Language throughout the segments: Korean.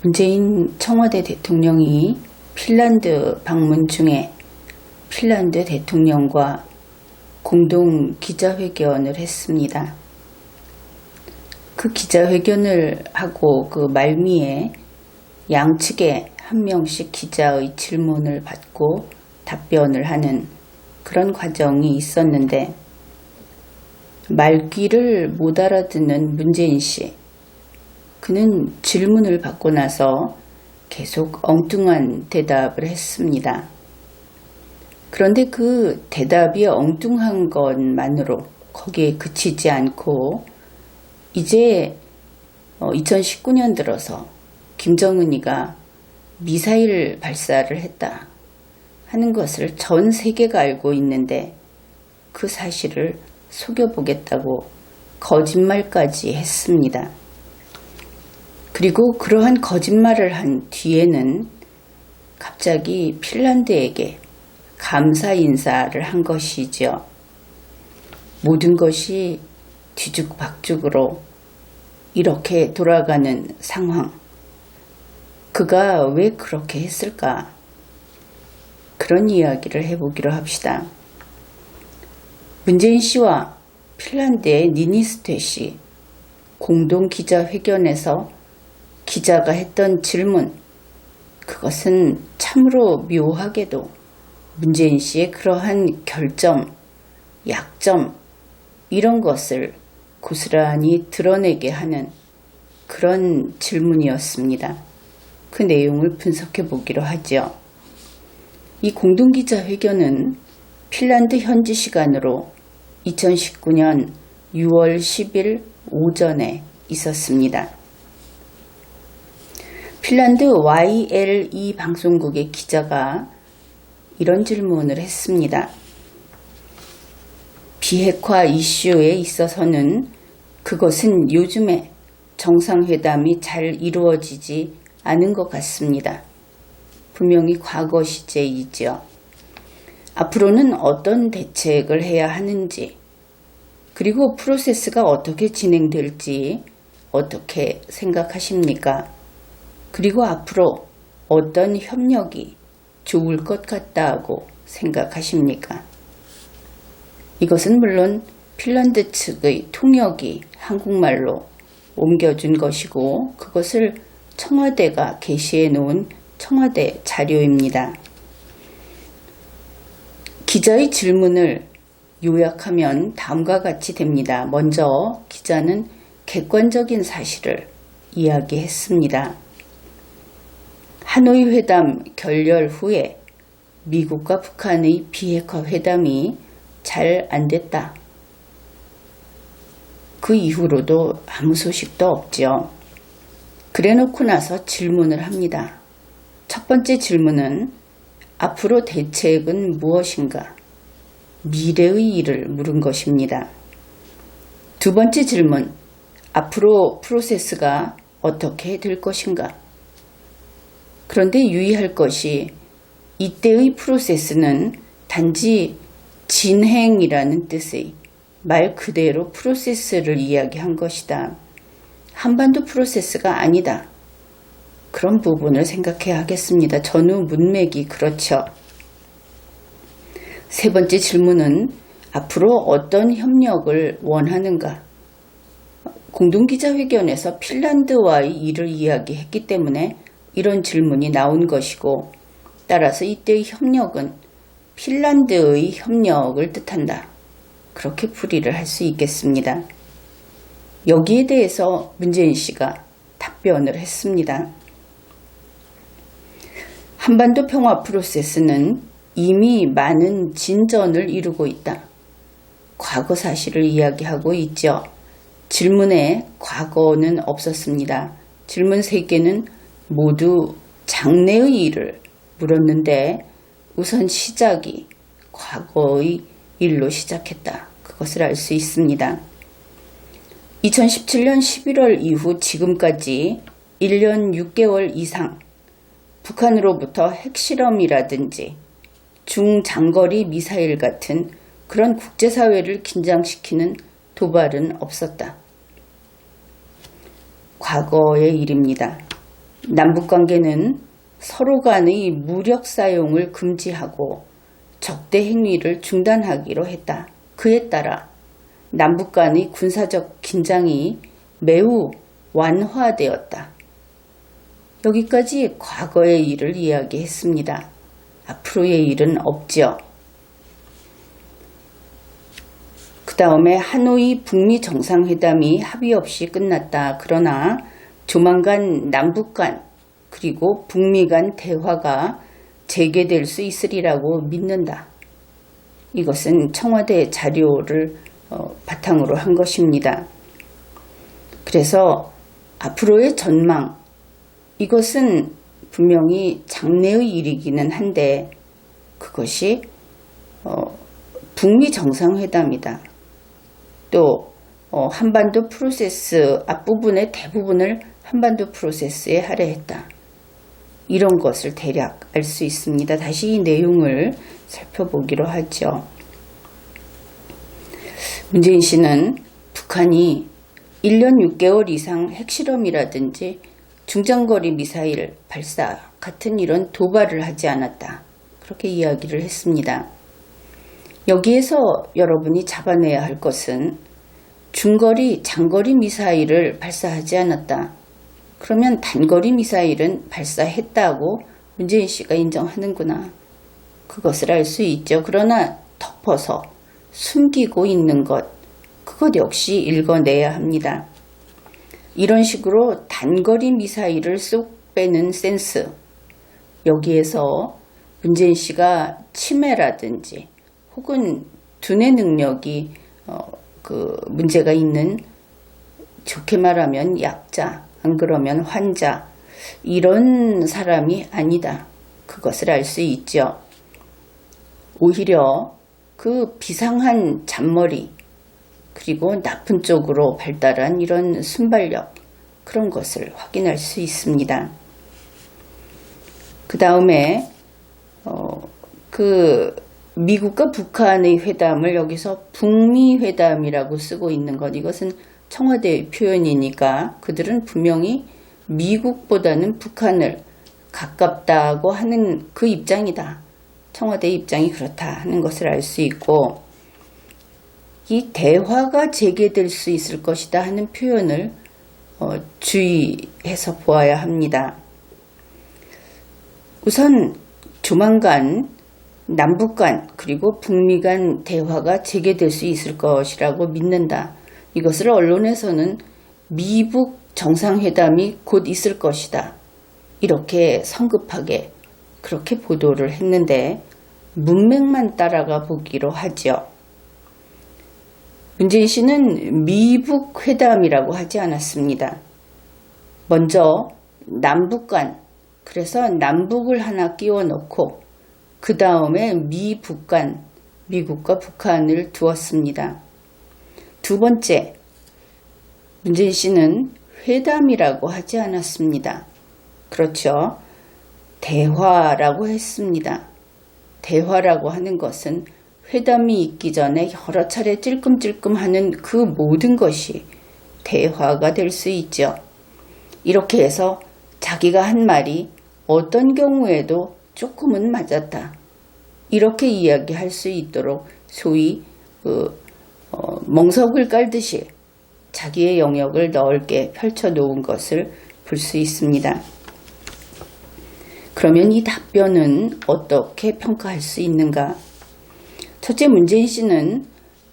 문재인 청와대 대통령이 핀란드 방문 중에 핀란드 대통령과 공동 기자회견을 했습니다. 그 기자회견을 하고 그 말미에 양측에 한 명씩 기자의 질문을 받고 답변을 하는 그런 과정이 있었는데, 말귀를 못 알아듣는 문재인 씨, 그는 질문을 받고 나서 계속 엉뚱한 대답을 했습니다. 그런데 그 대답이 엉뚱한 것만으로 거기에 그치지 않고 이제 2019년 들어서 김정은이가 미사일 발사를 했다 하는 것을 전 세계가 알고 있는데 그 사실을 속여보겠다고 거짓말까지 했습니다. 그리고 그러한 거짓말을 한 뒤에는 갑자기 핀란드에게 감사 인사를 한 것이죠. 모든 것이 뒤죽박죽으로 이렇게 돌아가는 상황. 그가 왜 그렇게 했을까? 그런 이야기를 해보기로 합시다. 문재인 씨와 핀란드의 니니스테 씨 공동 기자회견에서 기자가 했던 질문, 그것은 참으로 묘하게도 문재인 씨의 그러한 결점, 약점 이런 것을 고스란히 드러내게 하는 그런 질문이었습니다. 그 내용을 분석해 보기로 하죠. 이 공동기자회견은 핀란드 현지 시간으로 2019년 6월 10일 오전에 있었습니다. 핀란드 YLE 방송국의 기자가 이런 질문을 했습니다. 비핵화 이슈에 있어서는 그것은 요즘에 정상회담이 잘 이루어지지 않은 것 같습니다. 분명히 과거 시제이죠. 앞으로는 어떤 대책을 해야 하는지, 그리고 프로세스가 어떻게 진행될지 어떻게 생각하십니까? 그리고 앞으로 어떤 협력이 좋을 것 같다고 생각하십니까? 이것은 물론 핀란드 측의 통역이 한국말로 옮겨준 것이고, 그것을 청와대가 게시해 놓은 청와대 자료입니다. 기자의 질문을 요약하면 다음과 같이 됩니다. 먼저 기자는 객관적인 사실을 이야기했습니다. 하노이 회담 결렬 후에 미국과 북한의 비핵화 회담이 잘 안 됐다. 그 이후로도 아무 소식도 없죠. 그래놓고 나서 질문을 합니다. 첫 번째 질문은 앞으로 대책은 무엇인가? 미래의 일을 물은 것입니다. 두 번째 질문, 앞으로 프로세스가 어떻게 될 것인가? 그런데 유의할 것이 이때의 프로세스는 단지 진행이라는 뜻의 말 그대로 프로세스를 이야기한 것이다. 한반도 프로세스가 아니다. 그런 부분을 생각해야 하겠습니다. 전후 문맥이 그렇죠. 세 번째 질문은 앞으로 어떤 협력을 원하는가? 공동기자회견에서 핀란드와의 일을 이야기했기 때문에 이런 질문이 나온 것이고, 따라서 이때의 협력은 핀란드의 협력을 뜻한다. 그렇게 풀이를 할 수 있겠습니다. 여기에 대해서 문재인 씨가 답변을 했습니다. 한반도 평화 프로세스는 이미 많은 진전을 이루고 있다. 과거 사실을 이야기하고 있죠. 질문에 과거는 없었습니다. 질문 3개는 모두 장래의 일을 물었는데 우선 시작이 과거의 일로 시작했다. 그것을 알 수 있습니다. 2017년 11월 이후 지금까지 1년 6개월 이상 북한으로부터 핵실험이라든지 중장거리 미사일 같은 그런 국제사회를 긴장시키는 도발은 없었다. 과거의 일입니다. 남북관계는 서로 간의 무력 사용을 금지하고 적대 행위를 중단하기로 했다. 그에 따라 남북 간의 군사적 긴장이 매우 완화되었다. 여기까지 과거의 일을 이야기했습니다. 앞으로의 일은 없죠. 그 다음에 하노이 북미 정상회담이 합의 없이 끝났다. 그러나 조만간 남북 간 그리고 북미 간 대화가 재개될 수 있으리라고 믿는다. 이것은 청와대 자료를 바탕으로 한 것입니다. 그래서 앞으로의 전망, 이것은 분명히 장래의 일이기는 한데 그것이 북미 정상회담이다. 또 한반도 프로세스 앞부분의 대부분을 한반도 프로세스에 할애했다. 이런 것을 대략 알 수 있습니다. 다시 이 내용을 살펴보기로 하죠. 문재인 씨는 북한이 1년 6개월 이상 핵실험이라든지 중장거리 미사일 발사 같은 이런 도발을 하지 않았다. 그렇게 이야기를 했습니다. 여기에서 여러분이 잡아내야 할 것은 중거리, 장거리 미사일을 발사하지 않았다. 그러면 단거리 미사일은 발사했다고 문재인 씨가 인정하는구나. 그것을 알 수 있죠. 그러나 덮어서 숨기고 있는 것, 그것 역시 읽어내야 합니다. 이런 식으로 단거리 미사일을 쏙 빼는 센스, 여기에서 문재인 씨가 치매라든지 혹은 두뇌 능력이 문제가 있는, 좋게 말하면 약자, 안 그러면 환자, 이런 사람이 아니다. 그것을 알 수 있죠. 오히려 그 비상한 잔머리, 그리고 나쁜 쪽으로 발달한 이런 순발력, 그런 것을 확인할 수 있습니다. 그 다음에 미국과 북한의 회담을 여기서 북미 회담이라고 쓰고 있는 것, 이것은 청와대의 표현이니까 그들은 분명히 미국보다는 북한을 가깝다고 하는 그 입장이다. 청와대의 입장이 그렇다 하는 것을 알 수 있고, 이 대화가 재개될 수 있을 것이다 하는 표현을 주의해서 보아야 합니다. 우선 조만간 남북 간 그리고 북미 간 대화가 재개될 수 있을 것이라고 믿는다. 이것을 언론에서는 미북 정상회담이 곧 있을 것이다. 이렇게 성급하게 그렇게 보도를 했는데 문맥만 따라가 보기로 하죠. 문재인 씨는 미북 회담이라고 하지 않았습니다. 먼저 남북 간, 그래서 남북을 하나 끼워 넣고 그 다음에 미북 간, 미국과 북한을 두었습니다. 두 번째, 문재인 씨는 회담이라고 하지 않았습니다. 그렇죠. 대화라고 했습니다. 대화라고 하는 것은 회담이 있기 전에 여러 차례 찔끔찔끔하는 그 모든 것이 대화가 될 수 있죠. 이렇게 해서 자기가 한 말이 어떤 경우에도 조금은 맞았다. 이렇게 이야기할 수 있도록 소위 멍석을 깔듯이 자기의 영역을 넓게 펼쳐놓은 것을 볼 수 있습니다. 그러면 이 답변은 어떻게 평가할 수 있는가? 첫째, 문재인 씨는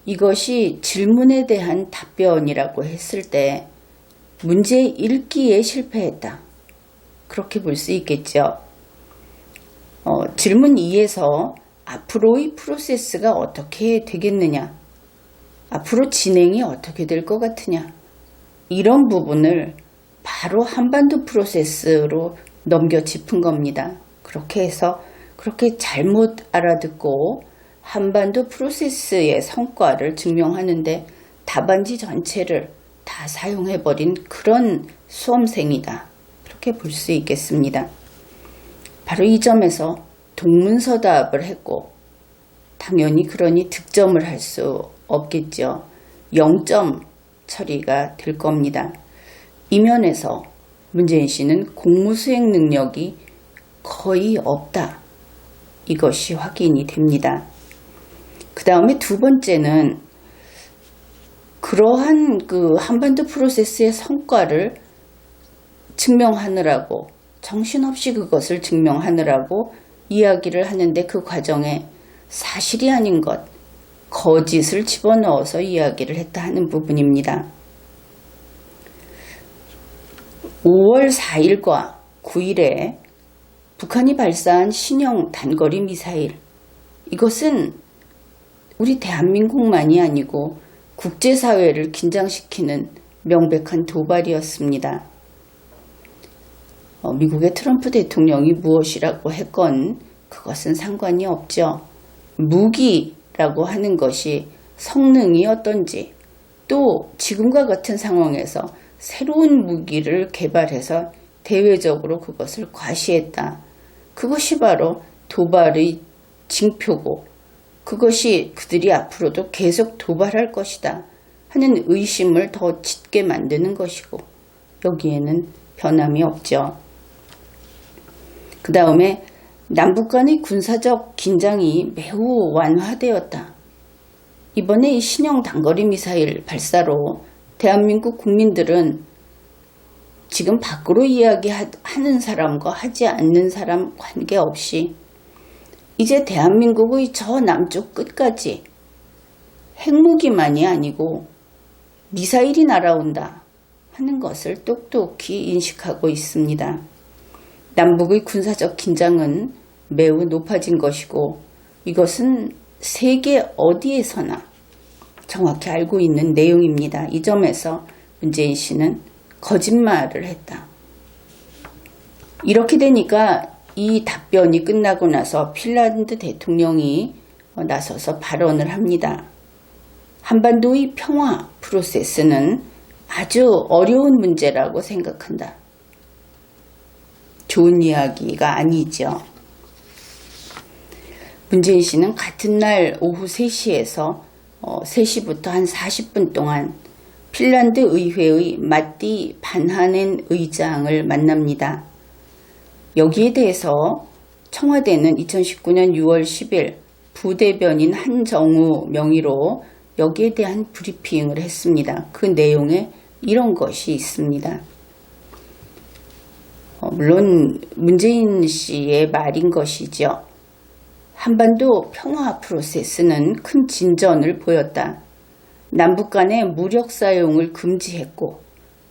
이것이 질문에 대한 답변이라고 했을 때 문제 읽기에 실패했다. 그렇게 볼 수 있겠죠. 질문 2에서 앞으로의 프로세스가 어떻게 되겠느냐, 앞으로 진행이 어떻게 될 것 같으냐, 이런 부분을 바로 한반도 프로세스로 넘겨 짚은 겁니다. 그렇게 해서 그렇게 잘못 알아듣고 한반도 프로세스의 성과를 증명하는데 답안지 전체를 다 사용해버린 그런 수험생이다. 그렇게 볼 수 있겠습니다. 바로 이 점에서 동문서답을 했고, 당연히 그러니 득점을 할 수 없겠죠. 0점 처리가 될 겁니다. 이 면에서 문재인 씨는 공무수행 능력이 거의 없다. 이것이 확인이 됩니다. 그 다음에 두 번째는 그러한 한반도 프로세스의 성과를 증명하느라고 정신없이 그것을 증명하느라고 이야기를 하는데 그 과정에 사실이 아닌 것, 거짓을 집어넣어서 이야기를 했다 하는 부분입니다. 5월 4일과 9일에 북한이 발사한 신형 단거리 미사일, 이것은 우리 대한민국만이 아니고 국제사회를 긴장시키는 명백한 도발이었습니다. 미국의 트럼프 대통령이 무엇이라고 했건 그것은 상관이 없죠. 무기라고 하는 것이 성능이 어떤지, 또 지금과 같은 상황에서 새로운 무기를 개발해서 대외적으로 그것을 과시했다. 그것이 바로 도발의 징표고, 그것이 그들이 앞으로도 계속 도발할 것이다 하는 의심을 더 짙게 만드는 것이고, 여기에는 변함이 없죠. 그 다음에 남북 간의 군사적 긴장이 매우 완화되었다. 이번에 이 신형 단거리 미사일 발사로 대한민국 국민들은 지금 밖으로 이야기하는 사람과 하지 않는 사람 관계없이 이제 대한민국의 저 남쪽 끝까지 핵무기만이 아니고 미사일이 날아온다 하는 것을 똑똑히 인식하고 있습니다. 남북의 군사적 긴장은 매우 높아진 것이고, 이것은 세계 어디에서나 정확히 알고 있는 내용입니다. 이 점에서 문재인 씨는 거짓말을 했다. 이렇게 되니까 이 답변이 끝나고 나서 핀란드 대통령이 나서서 발언을 합니다. 한반도의 평화 프로세스는 아주 어려운 문제라고 생각한다. 좋은 이야기가 아니죠. 문재인 씨는 같은 날 오후 3시에서 3시부터 한 40분 동안 핀란드 의회의 마띠 반하넨 의장을 만납니다. 여기에 대해서 청와대는 2019년 6월 10일 부대변인 한정우 명의로 여기에 대한 브리핑을 했습니다. 그 내용에 이런 것이 있습니다. 물론 문재인 씨의 말인 것이죠. 한반도 평화 프로세스는 큰 진전을 보였다. 남북 간의 무력 사용을 금지했고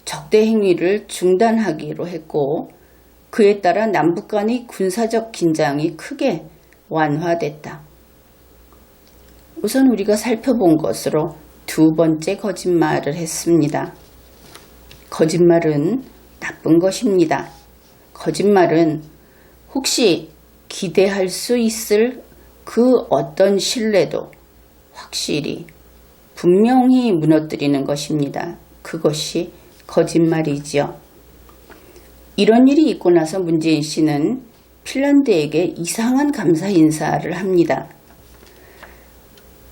적대 행위를 중단하기로 했고, 그에 따라 남북 간의 군사적 긴장이 크게 완화됐다. 우선 우리가 살펴본 것으로 두 번째 거짓말을 했습니다. 거짓말은 나쁜 것입니다. 거짓말은 혹시 기대할 수 있을 그 어떤 신뢰도 확실히 분명히 무너뜨리는 것입니다. 그것이 거짓말이지요. 이런 일이 있고 나서 문재인 씨는 핀란드에게 이상한 감사 인사를 합니다.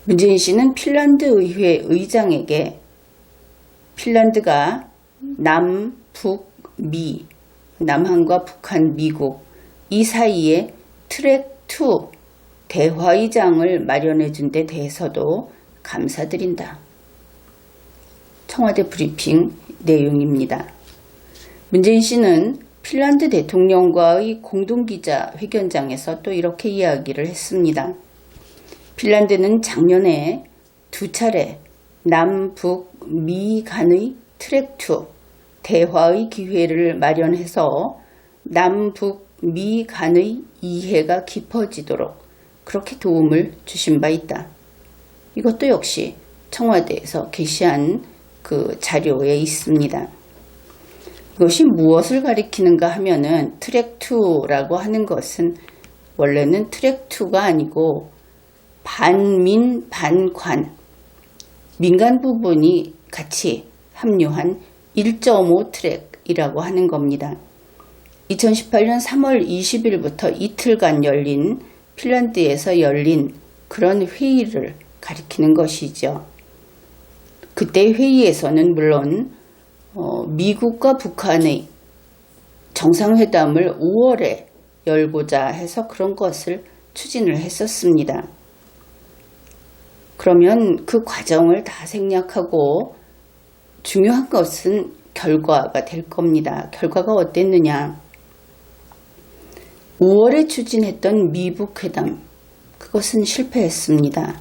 문재인 씨는 핀란드 의회 의장에게 핀란드가 남, 북, 미, 남한과 북한, 미국 이 사이에 트랙2 대화의장을 마련해 준 데 대해서도 감사드린다. 청와대 브리핑 내용입니다. 문재인 씨는 핀란드 대통령과의 공동기자회견장에서 또 이렇게 이야기를 했습니다. 핀란드는 작년에 2차례 남북 미 간의 트랙2 대화의 기회를 마련해서 남북 미 간의 이해가 깊어지도록 그렇게 도움을 주신 바 있다. 이것도 역시 청와대에서 게시한 그 자료에 있습니다. 이것이 무엇을 가리키는가 하면은 트랙2라고 하는 것은 원래는 트랙2가 아니고 반민 반관, 민간 부분이 같이 합류한 1.5 트랙이라고 하는 겁니다. 2018년 3월 20일부터 이틀간 열린 핀란드에서 열린 그런 회의를 가리키는 것이죠. 그때 회의에서는 물론 미국과 북한의 정상회담을 5월에 열고자 해서 그런 것을 추진을 했었습니다. 그러면 그 과정을 다 생략하고 중요한 것은 결과가 될 겁니다. 결과가 어땠느냐? 5월에 추진했던 미북 회담, 그것은 실패했습니다.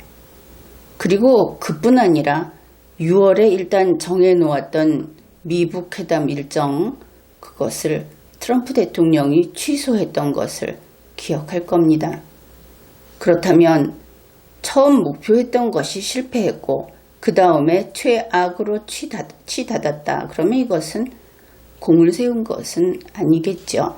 그리고 그뿐 아니라 6월에 일단 정해놓았던 미북 회담 일정, 그것을 트럼프 대통령이 취소했던 것을 기억할 겁니다. 그렇다면 처음 목표했던 것이 실패했고 그 다음에 최악으로 치닫았다. 그러면 이것은 공을 세운 것은 아니겠죠.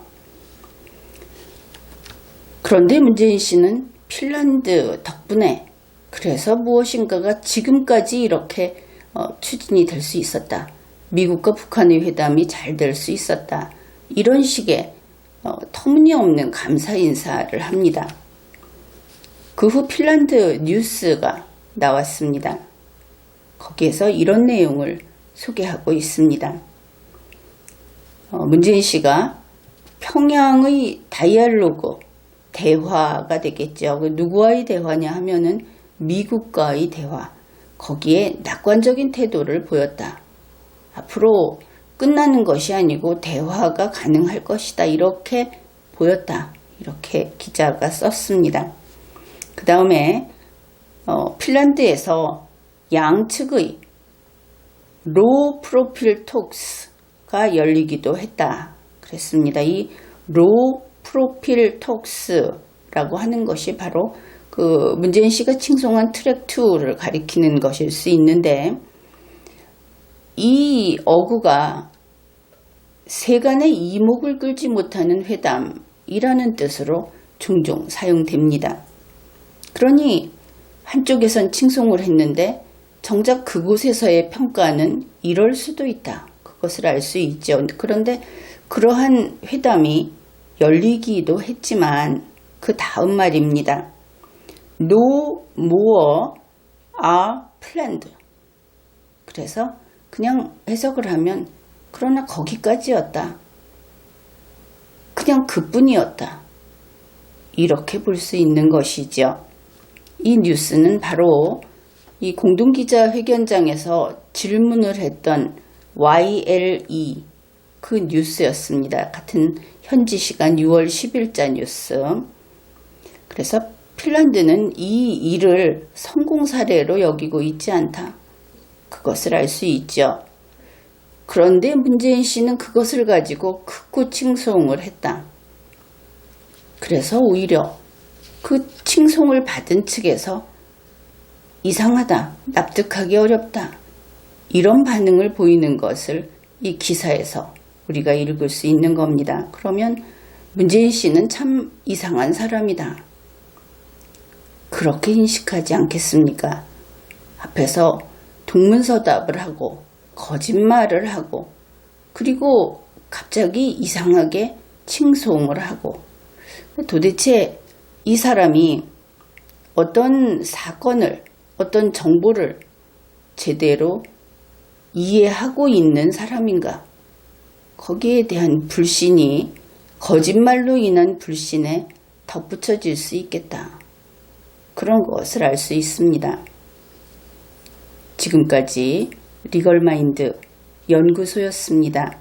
그런데 문재인 씨는 핀란드 덕분에 그래서 무엇인가가 지금까지 이렇게 추진이 될 수 있었다. 미국과 북한의 회담이 잘 될 수 있었다. 이런 식의 터무니없는 감사 인사를 합니다. 그 후 핀란드 뉴스가 나왔습니다. 거기에서 이런 내용을 소개하고 있습니다. 문재인 씨가 평양의 다이알로그, 대화가 되겠죠. 누구와의 대화냐 하면은 미국과의 대화. 거기에 낙관적인 태도를 보였다. 앞으로 끝나는 것이 아니고 대화가 가능할 것이다. 이렇게 보였다. 이렇게 기자가 썼습니다. 그 다음에 핀란드에서 양측의 로 프로필 톡스가 열리기도 했다. 그랬습니다. 이 로 프로필 톡스라고 하는 것이 바로 그 문재인 씨가 칭송한 트랙 2를 가리키는 것일 수 있는데, 이 어구가 세간의 이목을 끌지 못하는 회담이라는 뜻으로 종종 사용됩니다. 그러니 한쪽에선 칭송을 했는데 정작 그곳에서의 평가는 이럴 수도 있다. 그것을 알 수 있죠. 그런데 그러한 회담이 열리기도 했지만 그 다음 말입니다. No more are planned. 그래서 그냥 해석을 하면 그러나 거기까지였다. 그냥 그뿐이었다. 이렇게 볼 수 있는 것이죠. 이 뉴스는 바로 이 공동기자회견장에서 질문을 했던 YLE 그 뉴스였습니다. 같은 현지 시간 6월 10일자 뉴스. 그래서 핀란드는 이 일을 성공 사례로 여기고 있지 않다. 그것을 알 수 있죠. 그런데 문재인 씨는 그것을 가지고 극구 칭송을 했다. 그래서 오히려 그 칭송을 받은 측에서 이상하다, 납득하기 어렵다, 이런 반응을 보이는 것을 이 기사에서 우리가 읽을 수 있는 겁니다. 그러면 문재인 씨는 참 이상한 사람이다. 그렇게 인식하지 않겠습니까? 앞에서 동문서답을 하고 거짓말을 하고 그리고 갑자기 이상하게 칭송을 하고, 도대체 이 사람이 어떤 사건을, 어떤 정보를 제대로 이해하고 있는 사람인가? 거기에 대한 불신이 거짓말로 인한 불신에 덧붙여질 수 있겠다. 그런 것을 알 수 있습니다. 지금까지 리걸마인드 연구소였습니다.